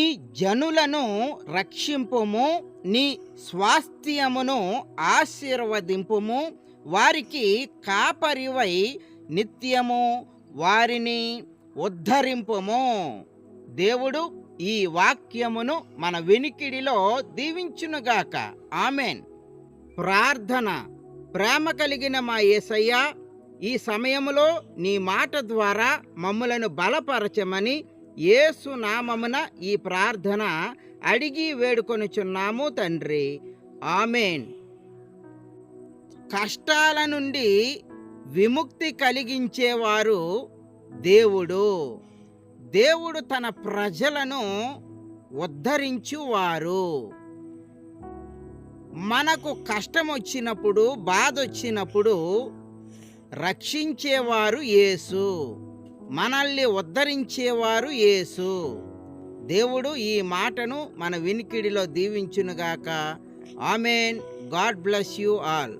నీ జనులను రక్షింపుము, నీ స్వాస్థ్యమును ఆశీర్వదింపుము, వారికి కాపరివై నిత్యము వారిని ఉద్ధరింపుము. దేవుడు ఈ వాక్యమును మన వినికిడిలో దీవించునుగాక. ఆమెన్. ప్రార్థన. ప్రేమ కలిగిన మా యేసయ్యా, ఈ సమయములో నీ మాట ద్వారా మమ్ములను బలపరచమని యేసు నామమున ఈ ప్రార్థన అడిగి వేడుకొనుచున్నాము తండ్రి. ఆమెన్. కష్టాల నుండి విముక్తి కలిగించేవారు దేవుడు. దేవుడు తన ప్రజలను ఉద్ధరించువారు. మనకు కష్టం వచ్చినప్పుడు, బాధ వచ్చినప్పుడు రక్షించేవారు యేసు, మనల్ని ఉద్ధరించేవారు యేసు. దేవుడు ఈ మాటను మన వినికిడిలో దీవించునుగాక. Amen. God bless you all.